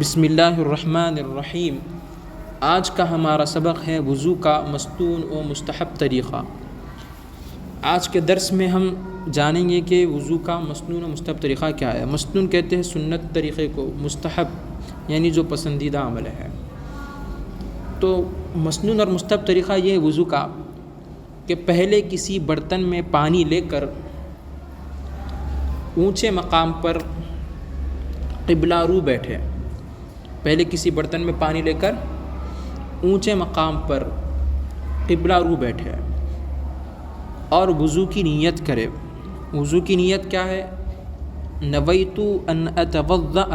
بسم اللہ الرحمن الرحیم۔ آج کا ہمارا سبق ہے وضو کا مستون و مستحب طریقہ۔ آج کے درس میں ہم جانیں گے کہ وضو کا مستون و مستحب طریقہ کیا ہے۔ مستون کہتے ہیں سنت طریقے کو، مستحب یعنی جو پسندیدہ عمل ہے۔ تو مستون اور مستحب طریقہ یہ ہے وضو کا کہ پہلے کسی برتن میں پانی لے کر اونچے مقام پر قبلہ رو بیٹھے۔ پہلے کسی برتن میں پانی لے کر اونچے مقام پر قبلہ رو بیٹھے اور وضو کی نیت کرے۔ وضو کی نیت کیا ہے؟ نویت ان اتوضأ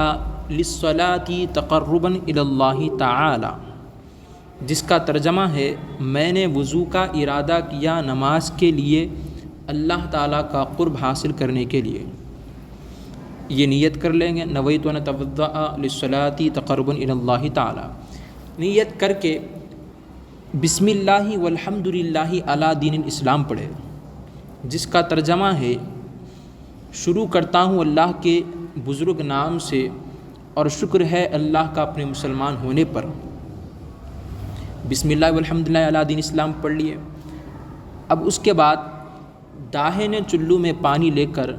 للصلاة تقربا الی اللہ تعالی، جس کا ترجمہ ہے میں نے وضو کا ارادہ کیا نماز کے لیے اللہ تعالیٰ کا قرب حاصل کرنے کے لیے۔ یہ نیت کر لیں گے، نویت ان اتوضأ للصلاة تقربا الی اللہ تعالی۔ نیت کر کے بسم اللہ والحمد للہ علی دین الاسلام پڑھے، جس کا ترجمہ ہے شروع کرتا ہوں اللہ کے بزرگ نام سے اور شکر ہے اللہ کا اپنے مسلمان ہونے پر۔ بسم اللہ والحمد للہ علی دین اسلام پڑھ لیے۔ اب اس کے بعد داہنے چلو میں پانی لے کر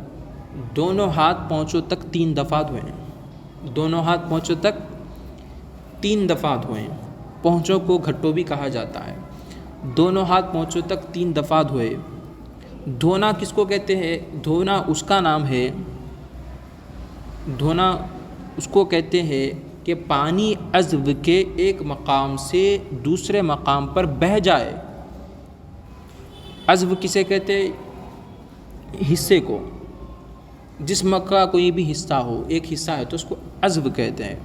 دونوں ہاتھ پونچھوں تک 3 دفعہ دھوئیں۔ دونوں ہاتھ پونچھوں تک 3 دفعہ دھوئیں۔ پونچھوں کو گھٹو بھی کہا جاتا ہے۔ دونوں ہاتھ پونچھوں تک 3 دفعہ دھوئے۔ دھونا کس کو کہتے ہیں؟ دھونا اس کا نام ہے، دھونا اس کو کہتے ہیں کہ پانی عضو کے ایک مقام سے دوسرے مقام پر بہہ جائے۔ عضو کسے کہتے ہیں؟ حصے کو۔ جسم کا کوئی بھی حصہ ہو، ایک حصہ ہے تو اس کو عضو کہتے ہیں۔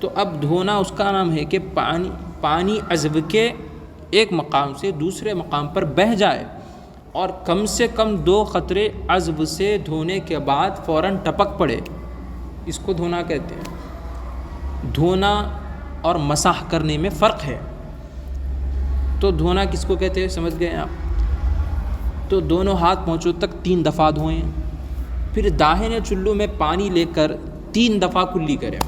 تو اب دھونا اس کا نام ہے کہ پانی عضو کے ایک مقام سے دوسرے مقام پر بہہ جائے اور کم سے کم 2 قطرے عضو سے دھونے کے بعد فوراً ٹپک پڑے، اس کو دھونا کہتے ہیں۔ دھونا اور مسح کرنے میں فرق ہے۔ تو دھونا کس کو کہتے ہیں سمجھ گئے آپ؟ تو دونوں ہاتھ پونچھوں تک 3 دفعہ دھوئیں، پھر داہنے چلو میں پانی لے کر 3 دفعہ کلی کریں۔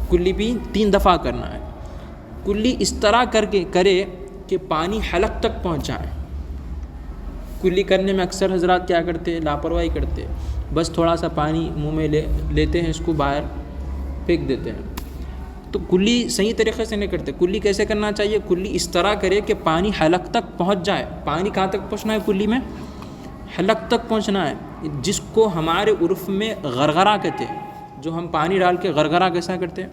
کلی بھی 3 دفعہ کرنا ہے۔ کلی اس طرح کرے کہ پانی حلق تک پہنچ جائے۔ کلی کرنے میں اکثر حضرات کیا کرتے ہیں؟ لاپرواہی کرتے ہیں، بس تھوڑا سا پانی منہ میں لیتے ہیں، اس کو باہر پھینک دیتے ہیں۔ تو کلی صحیح طریقے سے نہیں کرتے۔ کلی کیسے کرنا چاہیے؟ کلی اس طرح کرے کہ پانی حلق تک پہنچ جائے۔ پانی کہاں تک پہنچنا ہے کلی میں؟ حلق تک پہنچنا ہے، جس کو ہمارے عرف میں غرغرہ کہتے ہیں۔ جو ہم پانی ڈال کے غرغرہ کیسا کرتے ہیں،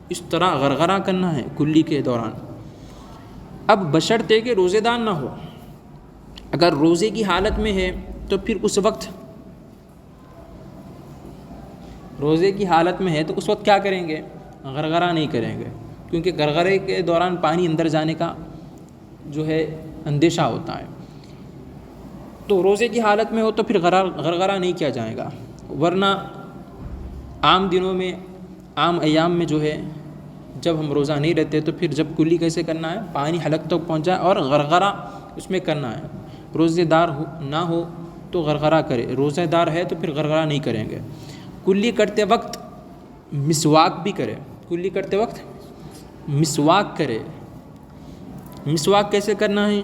اس طرح غرغرہ کرنا ہے کلی کے دوران۔ اب بشرطے کہ روزے دار نہ ہو۔ اگر روزے کی حالت میں ہے تو پھر اس وقت کیا کریں گے؟ غرغرہ نہیں کریں گے، کیونکہ غرغرے کے دوران پانی اندر جانے کا جو ہے اندیشہ ہوتا ہے۔ تو روزے کی حالت میں ہو تو پھر غرغرہ نہیں کیا جائے گا، ورنہ عام دنوں میں، عام ایام میں جو ہے جب ہم روزہ نہیں رہتے تو پھر جب کلی کیسے کرنا ہے؟ پانی حلق تک پہنچ جائے اور غرغرہ اس میں کرنا ہے۔ روزے دار نہ ہو تو غرغرہ کرے، روزے دار ہے تو پھر غرغرہ نہیں کریں گے۔ کلی کرتے وقت مسواک بھی کرے۔ کلی کرتے وقت مسواک کرے۔ مسواک کیسے کرنا ہے؟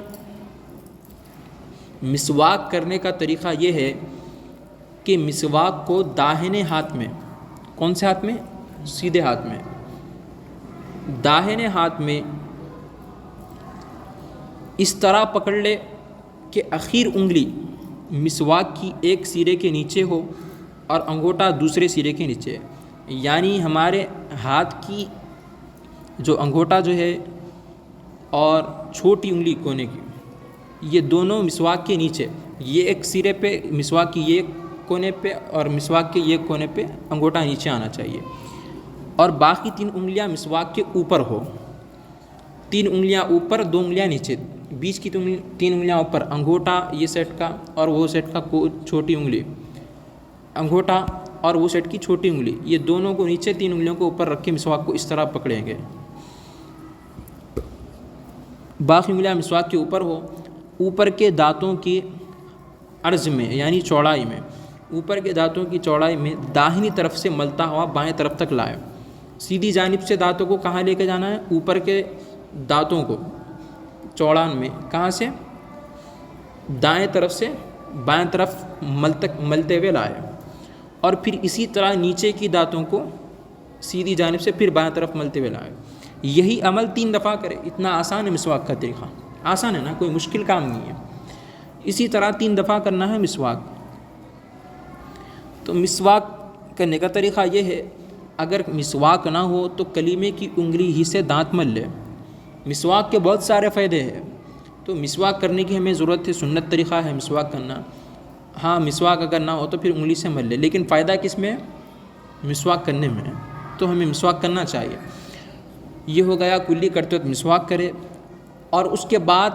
مسواک کرنے کا طریقہ یہ ہے کہ مسواک کو داہنے ہاتھ میں، کون سے ہاتھ میں؟ سیدھے ہاتھ میں، داہنے ہاتھ میں اس طرح پکڑ لے کہ اخیر انگلی مسواک کی ایک سرے کے نیچے ہو اور انگوٹھا دوسرے سرے کے نیچے، یعنی ہمارے ہاتھ کی جو انگوٹھا جو ہے اور چھوٹی انگلی کونے کی، یہ دونوں مسواک کے نیچے، یہ ایک سرے پہ مسواک کی یہ کونے پہ اور مسواک کے یہ کونے پہ انگوٹھا نیچے آنا چاہیے، اور باقی 3 انگلیاں مسواک کے اوپر ہو۔ 3 انگلیاں اوپر، 2 انگلیاں نیچے، بیچ کی 3 انگلیاں اوپر، انگوٹھا یہ سیٹ کا اور وہ سیٹ کا چھوٹی انگلی، انگوٹھا اور وہ سیٹ کی چھوٹی انگلی، یہ دونوں کو نیچے، 3 انگلیوں کو اوپر رکھ کے مسواک کو اس طرح پکڑیں گے۔ باقی انگلیاں مسواک کے اوپر ہو، اوپر کے دانتوں کی عرض میں یعنی چوڑائی میں اوپر کے دانتوں کی چوڑائی میں داہنی طرف سے ملتا ہوا بائیں طرف تک لائے. سیدھی جانب سے دانتوں کو کہاں لے کے جانا ہے؟ اوپر کے دانتوں کو چوڑان میں کہاں سے؟ دائیں طرف سے بائیں طرف ملتے ہوئے لائے. اور پھر اسی طرح نیچے کی دانتوں کو سیدھی جانب سے پھر بائیں طرف ملتے ہوئے لائے. یہی عمل 3 دفعہ کرے. اتنا آسان ہے مسواک کا طریقہ، آسان ہے نا، کوئی مشکل کام نہیں ہے. اسی طرح 3 دفعہ کرنا ہے مسواک. تو مسواک کرنے کا طریقہ یہ ہے، اگر مسواک نہ ہو تو کلیمے کی انگلی ہی سے دانت مل لے. مسواک کے بہت سارے فائدے ہیں، تو مسواک کرنے کی ہمیں ضرورت ہے، سنت طریقہ ہے مسواک کرنا. ہاں مسواک اگر نہ ہو تو پھر انگلی سے مل لے، لیکن فائدہ کس میں ہے؟ مسواک کرنے میں ہے. تو ہمیں مسواک کرنا چاہیے. یہ ہو گیا کلی کرتے وقت مسواک کرے. اور اس کے بعد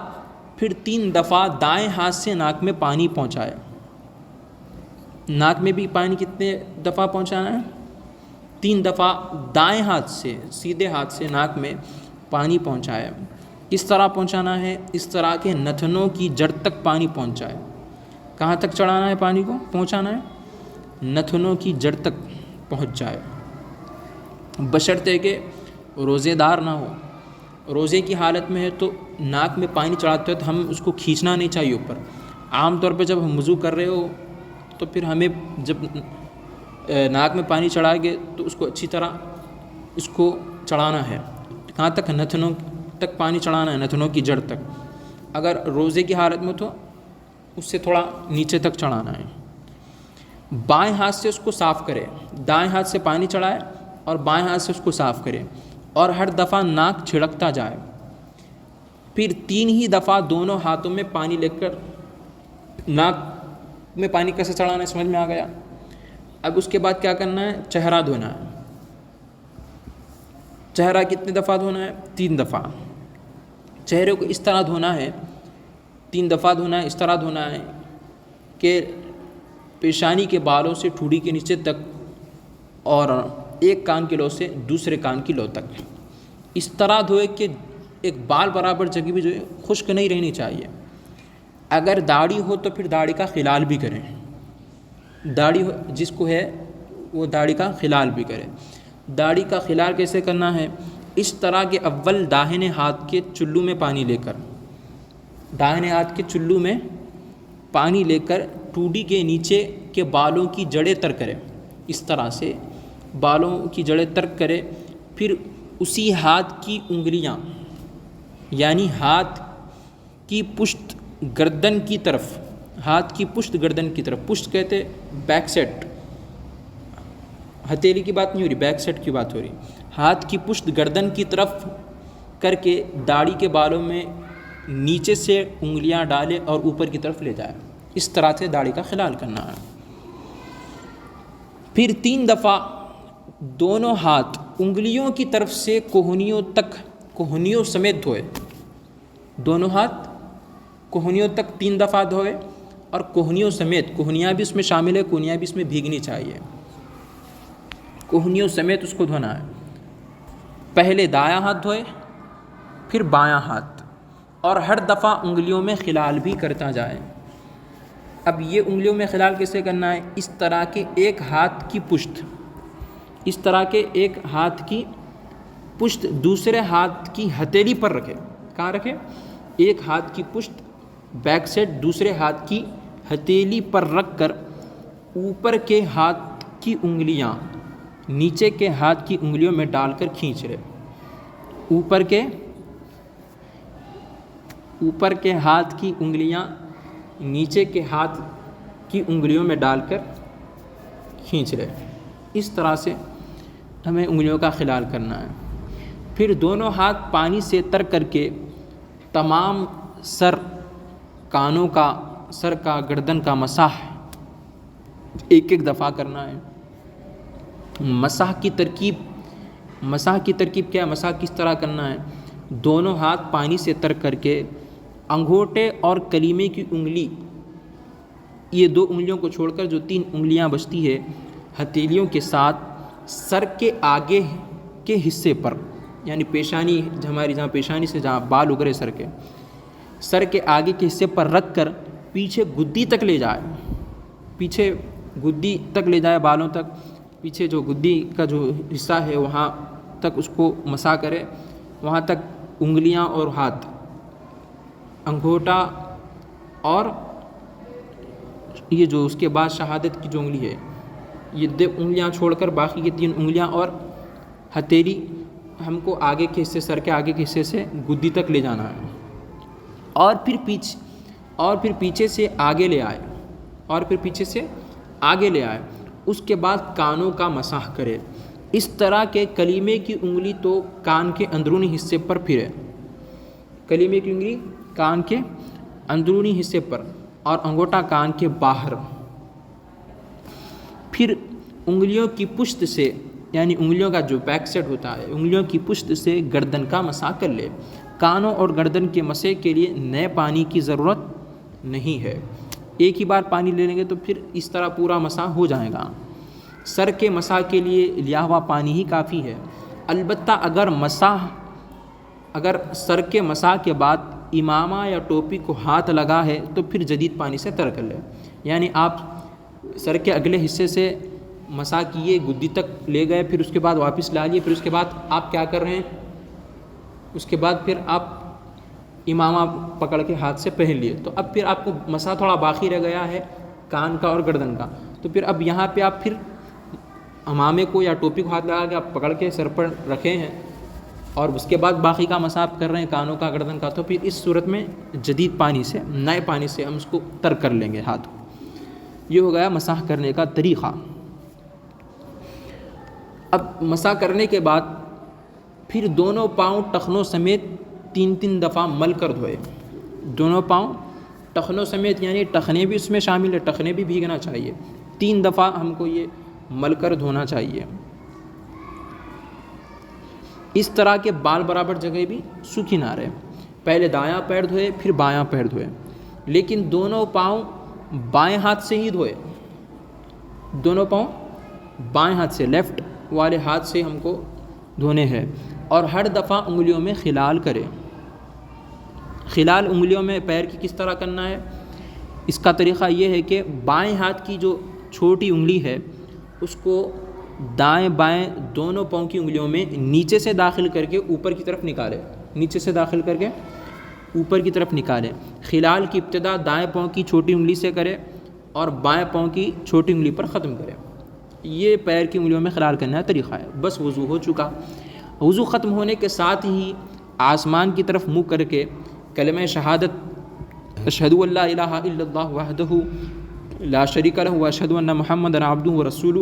پھر 3 دفعہ دائیں ہاتھ سے ناک میں پانی پہنچائے. ناک میں بھی پانی کتنے دفعہ پہنچانا ہے؟ 3 دفعہ دائیں ہاتھ سے، سیدھے ہاتھ سے ناک میں پانی پہنچائے. کس طرح پہنچانا ہے؟ اس طرح کے نتنوں کی جڑ تک پانی پہنچائے. کہاں تک چڑھانا ہے پانی کو؟ پہنچانا ہے نتنوں کی جڑ تک پہنچ جائے، بشرطے کہ روزے دار نہ ہو. روزے کی حالت میں ہے تو ناک میں پانی چڑھاتے ہیں تو ہم اس کو کھینچنا نہیں چاہیے اوپر. عام طور پہ جب ہم وضو کر رہے ہو تو پھر ہمیں جب ناک میں پانی چڑھائیں گے تو اس کو اچھی طرح اس کو چڑھانا ہے. کہاں تک؟ نتنوں تک پانی چڑھانا ہے، نتنوں کی جڑ تک. اگر روزے کی حالت میں تو اس سے تھوڑا نیچے تک چڑھانا ہے. بائیں ہاتھ سے اس کو صاف کرے، دائیں ہاتھ سے پانی چڑھائے اور بائیں ہاتھ سے اس کو صاف کرے، اور ہر دفعہ ناک چھڑکتا جائے. پھر 3 ہی دفعہ دونوں ہاتھوں میں پانی لے کر ناک میں پانی کیسے چڑھانا ہے سمجھ میں آ گیا. اب اس کے بعد کیا کرنا ہے؟ چہرہ دھونا ہے. چہرہ کتنے دفعہ دھونا ہے؟ 3 دفعہ. چہرے کو اس طرح دھونا ہے، 3 دفعہ دھونا ہے. اس طرح دھونا ہے کہ پیشانی کے بالوں سے ٹھوڑی کے نیچے تک، اور ایک کان کی لو سے دوسرے کان کی لو تک. اس طرح دھوئے کہ ایک بال برابر جگہ بھی جو ہے خشک نہیں رہنی چاہیے. اگر داڑھی ہو تو پھر داڑھی کا خلال بھی کریں. داڑھی جس کو ہے وہ داڑھی کا خلال بھی کرے. داڑھی کا خلال کیسے کرنا ہے؟ اس طرح کہ اول داہنے ہاتھ کے چلو میں پانی لے کر، داہنے ہاتھ کے چلو میں پانی لے کر ٹوڈی کے نیچے کے بالوں کی جڑیں تر کرے. اس طرح سے بالوں کی جڑیں ترک کرے. پھر اسی ہاتھ کی انگلیاں، یعنی ہاتھ کی پشت گردن کی طرف، ہاتھ کی پشت گردن کی طرف، پشت کہتے بیک سیٹ، ہتھیلی کی بات نہیں ہو رہی، بیک سیٹ کی بات ہو رہی. ہاتھ کی پشت گردن کی طرف کر کے داڑھی کے بالوں میں نیچے سے انگلیاں ڈالے اور اوپر کی طرف لے جائے. اس طرح سے داڑھی کا خلال کرنا ہے. پھر 3 دفعہ دونوں ہاتھ انگلیوں کی طرف سے کوہنیوں تک، کوہنیوں سمیت دھوئے. دونوں ہاتھ کوہنیوں تک 3 دفعہ دھوئے، اور کوہنیوں سمیت، کوہنیاں بھی اس میں شامل ہے، کوہنیاں بھی اس میں بھیگنی چاہیے. کوہنیوں سمیت اس کو دھونا ہے. پہلے دایاں ہاتھ دھوئے، پھر بایاں ہاتھ، اور ہر دفعہ انگلیوں میں خلال بھی کرتا جائے. اب یہ انگلیوں میں خلال کیسے کرنا ہے؟ اس طرح کے ایک ہاتھ کی پشت، اس طرح کے ایک ہاتھ کی پشت دوسرے ہاتھ کی ہتھیلی پر رکھے. کہاں رکھے؟ ایک ہاتھ کی پشت بیک سیٹ دوسرے ہاتھ کی ہتھیلی پر رکھ کر اوپر کے ہاتھ کی انگلیاں نیچے کے ہاتھ کی انگلیوں میں ڈال کر کھینچ رہے. اوپر کے ہاتھ کی انگلیاں نیچے کے ہاتھ کی انگلیوں میں ڈال کر کھینچ رہے. اس طرح سے ہمیں انگلیوں کا خلال کرنا ہے. پھر دونوں ہاتھ پانی سے تر کر کے تمام سر، کانوں کا، سر کا، گردن کا مسح ایک دفعہ کرنا ہے. مسح کی ترکیب کیا ہے؟ مسح کس طرح کرنا ہے؟ دونوں ہاتھ پانی سے تر کر کے انگوٹھے اور کلیمے کی انگلی، یہ 2 انگلیوں کو چھوڑ کر جو 3 انگلیاں بچتی ہے، ہتھیلیوں کے ساتھ سر کے آگے کے حصے پر، یعنی پیشانی، ہماری جہاں پیشانی سے جہاں بال اگرے سر کے آگے کے حصے پر رکھ کر پیچھے گدی تک لے جائے. پیچھے گدی تک لے جائے، بالوں تک، پیچھے جو گدی کا جو حصہ ہے وہاں تک اس کو مسح کرے، وہاں تک انگلیاں اور ہاتھ، انگوٹھا اور یہ جو اس کے بعد شہادت کی جو انگلی ہے، یہ 2 انگلیاں چھوڑ کر باقی کی 3 انگلیاں اور ہتھیلی ہم کو آگے کے حصے، سر کے آگے کے حصے سے گدی تک لے جانا ہے، اور پھر پیچھے سے آگے لے آئے، اور پھر پیچھے سے آگے لے آئے، اس کے بعد کانوں کا مسح کرے۔ اس طرح کے کلیمے کی انگلی تو کان کے اندرونی حصے پر پھرے، کلیمے کی انگلی کان کے اندرونی حصے پر اور انگوٹھا کان کے باہر، پھر انگلیوں کی پشت سے، یعنی انگلیوں کا جو بیک سائڈ ہوتا ہے، انگلیوں کی پشت سے گردن کا مسح کر لے۔ کانوں اور گردن کے مسح کے لیے نئے پانی کی ضرورت نہیں ہے، ایک ہی بار پانی لے لیں گے تو پھر اس طرح پورا مسح ہو جائے گا۔ سر کے مسح کے لیے لیا ہوا پانی ہی کافی ہے، البتہ اگر سر کے مسح کے بعد امامہ یا ٹوپی کو ہاتھ لگا ہے تو پھر جدید پانی سے تر کر لے، یعنی آپ سر کے اگلے حصے سے مسح کیے، گدی تک لے گئے، پھر اس کے بعد واپس لا لیے، پھر اس کے بعد آپ کیا کر رہے ہیں، اس کے بعد پھر آپ امامہ پکڑ کے ہاتھ سے پہن لیے، تو اب پھر آپ کو مسح تھوڑا باقی رہ گیا ہے کان کا اور گردن کا، تو پھر اب یہاں پہ آپ پھر امامے کو یا ٹوپی کو ہاتھ لگا کے آپ پکڑ کے سر پر رکھے ہیں، اور اس کے بعد باقی کا مسح آپ کر رہے ہیں کانوں کا، گردن کا، تو پھر اس صورت میں جدید پانی سے، نئے پانی سے ہم اس کو تر کر لیں گے ہاتھ کو۔ یہ ہو گیا مسح کرنے کا طریقہ۔ اب مسح کرنے کے بعد پھر دونوں پاؤں ٹخنوں سمیت 3 دفعہ مل کر دھوئے، دونوں پاؤں ٹخنوں سمیت، یعنی ٹخنے بھی اس میں شامل ہے، ٹخنے بھی بھیگنا چاہیے، 3 دفعہ ہم کو یہ مل کر دھونا چاہیے۔ اس طرح کے بال برابر جگہ بھی سوکھی نہ رہے، پہلے دایاں پیر دھوئے پھر بایاں پیر دھوئے، لیکن دونوں پاؤں بائیں ہاتھ سے ہی دھوئے، دونوں پاؤں بائیں ہاتھ سے، لیفٹ والے ہاتھ سے ہم کو دھونے ہیں، اور ہر دفعہ انگلیوں میں خلال کرے۔ خلال انگلیوں میں پیر کی کس طرح کرنا ہے؟ اس کا طریقہ یہ ہے کہ بائیں ہاتھ کی جو چھوٹی انگلی ہے اس کو دائیں بائیں دونوں پاؤں کی انگلیوں میں نیچے سے داخل کر کے اوپر کی طرف نکالے، نیچے سے داخل کر کے اوپر کی طرف نکالے۔ خلال کی ابتدا دائیں پاؤں کی چھوٹی انگلی سے کرے اور بائیں پاؤں کی چھوٹی انگلی پر ختم کرے۔ یہ پیر کی انگلیوں میں خلال کرنے کا طریقہ ہے۔ بس وضو ہو چکا۔ وضو ختم ہونے کے ساتھ ہی آسمان کی طرف منہ کر کے کلمہ شہادت اشہد ان لا الہ الا اللہ وحدہ لا شریک لہ واشہد ان محمدا عبدہ ورسولہ،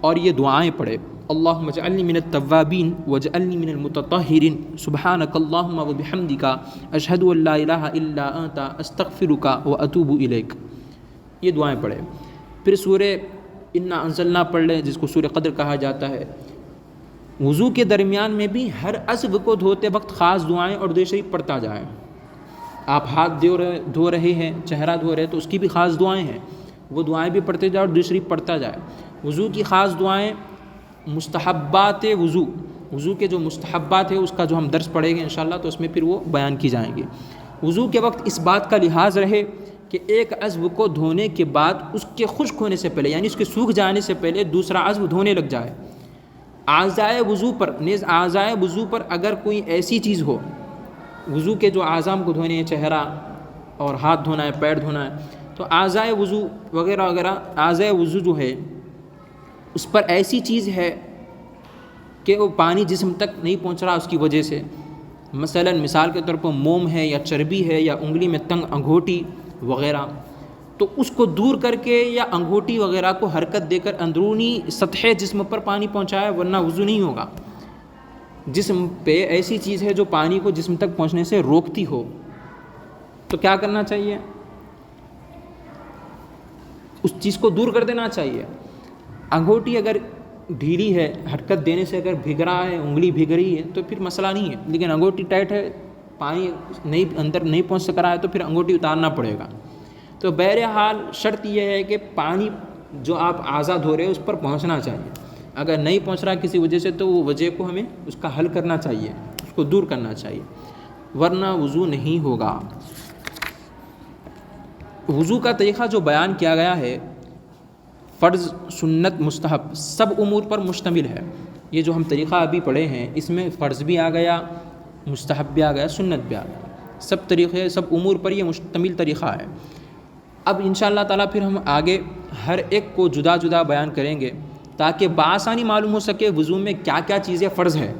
اور یہ دعائیں پڑھے۔ اللہم اجعلنی من التوابین واجعلنی من المتطہرین، سبحانک اللہم وبحمدک، اشہد ان لا الہ الا انت، استغفرک واتوب الیک، یہ دعائیں پڑھے۔ پھر سورہ انا انزلنا پڑھ لیں، جس کو سورہ قدر کہا جاتا ہے۔ وضو کے درمیان میں بھی ہر عضو کو دھوتے وقت خاص دعائیں اور درود شریف پڑھتا جائیں۔ آپ ہاتھ دھو رہے ہیں، چہرہ دھو رہے ہیں، تو اس کی بھی خاص دعائیں ہیں، وہ دعائیں بھی پڑھتے جائیں اور درود شریف پڑھتا جائے۔ وضو کی خاص دعائیں، مستحبات وضو کے جو مستحبات ہیں اس کا جو ہم درس پڑھیں گے انشاءاللہ، تو اس میں پھر وہ بیان کی جائیں گی۔ وضو کے وقت اس بات کا لحاظ رہے کہ ایک عضو کو دھونے کے بعد اس کے خشک ہونے سے پہلے، یعنی اس کے سوکھ جانے سے پہلے دوسرا عضو دھونے لگ جائے۔ اعضائے وضو پر اگر کوئی ایسی چیز ہو، وضو کے جو اعضاء کو دھونے ہیں، چہرہ اور ہاتھ دھونا ہے، پیر دھونا ہے، تو اعضائے وضو وغیرہ وغیرہ، اعضائے وضو جو ہے اس پر ایسی چیز ہے کہ وہ پانی جسم تک نہیں پہنچ رہا اس کی وجہ سے، مثال کے طور پر موم ہے یا چربی ہے یا انگلی میں تنگ انگوٹھی وغیرہ، تو اس کو دور کر کے یا انگوٹھی وغیرہ کو حرکت دے کر اندرونی سطح جسم پر پانی پہنچائے، ورنہ وضو نہیں ہوگا۔ جسم پہ ایسی چیز ہے جو پانی کو جسم تک پہنچنے سے روکتی ہو، تو کیا کرنا چاہیے؟ اس چیز کو دور کر دینا چاہیے۔ انگوٹھی اگر ڈھیلی ہے، حرکت دینے سے اگر بھگ رہا ہے، انگلی بھگ رہی ہے تو پھر مسئلہ نہیں ہے، لیکن انگوٹھی ٹائٹ ہے، پانی اندر نہیں پہنچ سک رہا ہے تو پھر انگوٹھی اتارنا پڑے گا۔ تو بہرحال شرط یہ ہے کہ پانی جو آپ اعضاء دھو رہے ہیں اس پر پہنچنا چاہیے، اگر نہیں پہنچ رہا کسی وجہ سے تو وہ وجہ کو ہمیں اس کا حل کرنا چاہیے، اس کو دور کرنا چاہیے، ورنہ وضو نہیں ہوگا۔ وضو کا طریقہ جو بیان کیا گیا ہے فرض، سنت، مستحب سب امور پر مشتمل ہے۔ یہ جو ہم طریقہ ابھی پڑھے ہیں اس میں فرض بھی آ گیا، مستحب بھی آ گیا، سنت بھی آ گیا، سب طریقے سب امور پر یہ مشتمل طریقہ ہے۔ اب انشاءاللہ تعالیٰ پھر ہم آگے ہر ایک کو جدا جدا بیان کریں گے تاکہ بآسانی معلوم ہو سکے وضو میں کیا کیا چیزیں فرض ہے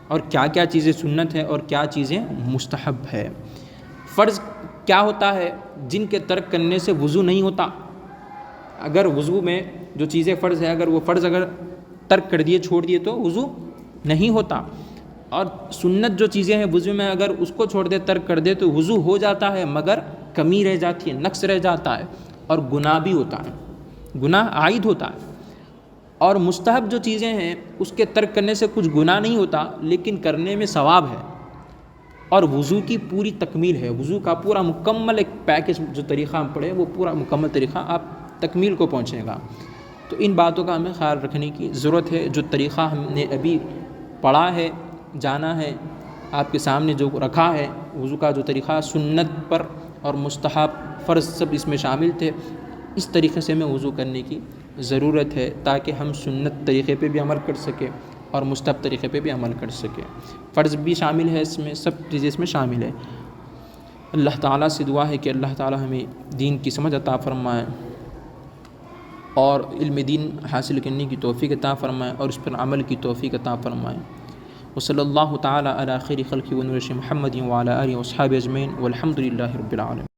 اور کیا کیا چیزیں سنت ہے اور کیا چیزیں مستحب ہے۔ فرض کیا ہوتا ہے؟ جن کے ترک کرنے سے وضو نہیں ہوتا۔ اگر وضو میں جو چیزیں فرض ہے، اگر وہ فرض اگر ترک کر دیے، چھوڑ دیے تو وضو نہیں ہوتا۔ اور سنت جو چیزیں ہیں وضو میں اگر اس کو چھوڑ دے، ترک کر دے تو وضو ہو جاتا ہے مگر کمی رہ جاتی ہے، نقص رہ جاتا ہے اور گناہ بھی ہوتا ہے، گناہ عائد ہوتا ہے۔ اور مستحب جو چیزیں ہیں اس کے ترک کرنے سے کچھ گناہ نہیں ہوتا لیکن کرنے میں ثواب ہے، اور وضو کی پوری تکمیل ہے، وضو کا پورا مکمل ایک پیکج جو طریقہ ہم پڑھے وہ پورا مکمل طریقہ آپ تکمیل کو پہنچے گا۔ تو ان باتوں کا ہمیں خیال رکھنے کی ضرورت ہے۔ جو طریقہ ہم نے ابھی پڑھا ہے، جانا ہے، آپ کے سامنے جو رکھا ہے وضو کا جو طریقہ، سنت پر اور مستحب فرض سب اس میں شامل تھے، اس طریقے سے ہمیں وضو کرنے کی ضرورت ہے تاکہ ہم سنت طریقے پہ بھی عمل کر سکیں اور مستحب طریقے پہ بھی عمل کر سکیں۔ فرض بھی شامل ہے اس میں، سب چیزیں اس میں شامل ہے۔ اللہ تعالیٰ سے دعا ہے کہ اللہ تعالیٰ ہمیں دین کی سمجھ عطا فرمائے اور علم دین حاصل کرنے کی توفیق عطا فرمائے اور اس پر عمل کی توفیق عطا فرمائے۔ وصلی اللہ تعالیٰ علی خیر خلقہ ونور محمد وعلی آلہ وصحبہ اجمعین والحمد للہ رب العالمین۔